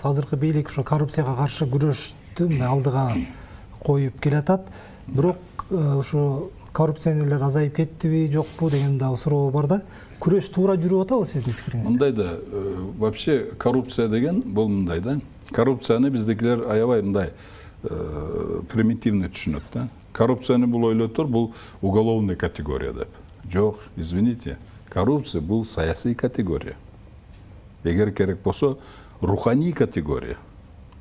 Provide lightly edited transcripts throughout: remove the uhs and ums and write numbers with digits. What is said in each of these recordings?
азыркы бийлик ошо коррупцияга каршы күрөштү алдыга коюп келатат. Бирок ошо коррупционерлер азайып кеттиби, жокпу деген да суроо бар да. Күрөш туура жүрүп атабы сиздин пикириңизде? Мындай да, вообще коррупция деген бул мындай да. Коррупцияны биздикилер аябай мындай примитивный түшүнөт да. Коррупцияны бул ойлотор, бул уголовный категория деп. Жок, извините. Коррупция бул саясий категория. Эгер керек болсо, руханий категория.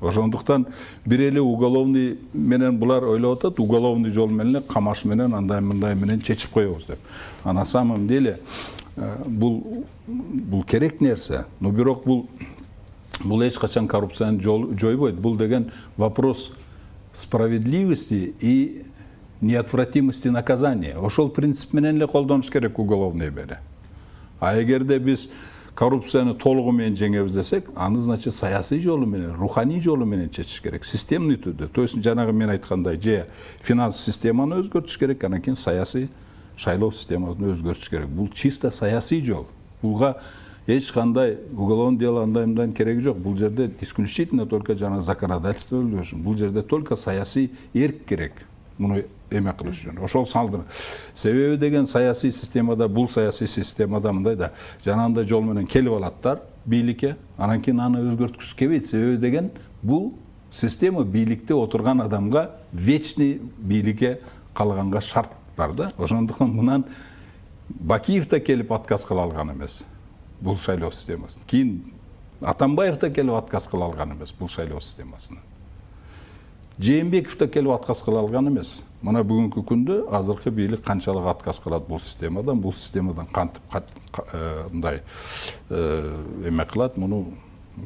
Ошондуктан бир эле уголовный менен булар ойлоп атат, уголовный жол менен камаш менен андай мындай менен чечип коебуз деп. А на самом деле бул керек нерсе. Но бирок бул эч качан коррупцияны жойбойт. Бул деген вопрос справедливости и неотвратимости наказания. Ошол принцип менен эле колдонуш керек уголовный бери. А эгерде биз коррупцияны толугу менен жеңебиз десек, аны значит саясий жолу менен, руханий жолу менен чечиш керек, системный түрдө. То есть жанагы мен айткандай, же финанс системаны өзгөртүш керек, анан кийин саясий шайлоо системасын өзгөртүш керек. Бул чисто саясий жол. Булга эч кандай уголовный дело андай кереги жок. Бул жерде исключительно только жана законодательство өзгөрүшүн. Бул жерде только саясий эрк керек. Муну эме кылыш үчүн. Ошол салдыр. Себеби деген саясий системада, бул саясий системада мындай да жанагындай жол менен келип алаттар бийликке, анан кийин аны өзгөрткүсү келбейт. Себеби деген бул система бийликте отурган адамга вечный бийликке калганга шарт бар да. Ошондуктан мындан Бакиев да келип отказ кыла алган эмес. Бул шайлоо системасын. Кийин Атамбаев да келип отказ кыла алган эмес бул шайлоо системасына. Жээнбеков да келип отказ кыла алган эмес. Мына бүгүнкү күндө азыркы бийлик канчалык отказ кылат бул системадан кантип мындай эме кылат, муну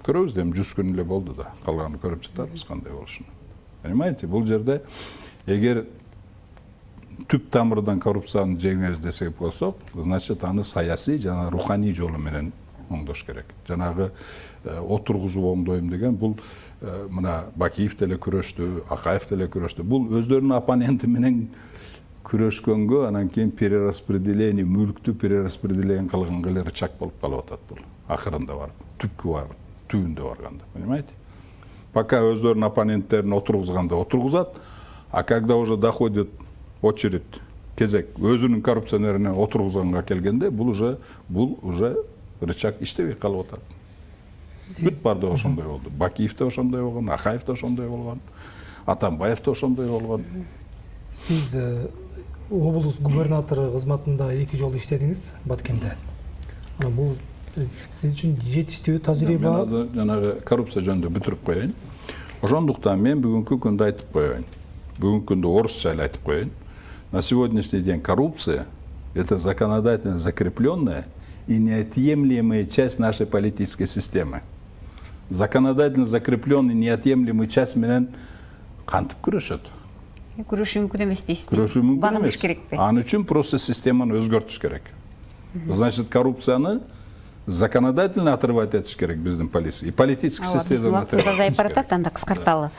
көрөбүз да, 100 күн эле болду да. Калганын көрүп жатарбыз кандай болушун. Понимаете, бул жерде эгер түп тамырдан коррупцияны жеңебиз десек болсок, значит аны саясий жана руханий жолу менен оңдош керек. Жанагы отургузуп оңдойм деген бул мына Бакиев деле күрөштү, Акаев деле күрөштү. Бул өздөрүнүн оппоненти менен күрөшкөнгө, анан кийин перераспределение, мүлктү перераспределение кылганга эле рычаг болуп калып атат бул. Акырында барып, түбүндө барганда, понимаете? Пока өздөрүнүн оппоненттерин отургузганда отургузат, а когда уже доходит очередь, кезек өзүнүн коррупционерине отургузганга келгенде, бул уже рычаг иштебей калып атат. Бүт барды ошондой болду. Бакиев да ошондой болгон, Акаев да ошондой болгон, Атамбаев да ошондой болгон. Сиз облус губернатору кызматында 2 жыл иштедиңиз Баткенде. Анан бул сиз үчүн жетиштүү тажрыйба. Мен азыр жанагы коррупция жөнүндө бүтүрүп коеюн. Ошондуктан мен бүгүнкү күндө айтып коеюн. Бүгүнкү күндө орусча эле айтып коеюн. На сегодняшний день коррупция – это законодательно закрепленная и неотъемлемая часть нашей политической системы. Законодательно закрепленный неотъемлемый часть менен кантип күрөшөт. Күрөшүү мүмкүн эмес дейсизби? Күрөшүү мүмкүн Багыныш эмес. керекпи? Аны үчүн просто системаны өзгөртүш керек. Значит, коррупцияны законодательно отрывать этиш керек биздин полиция. И политический система. Азайып баратат, анда кыскарталы.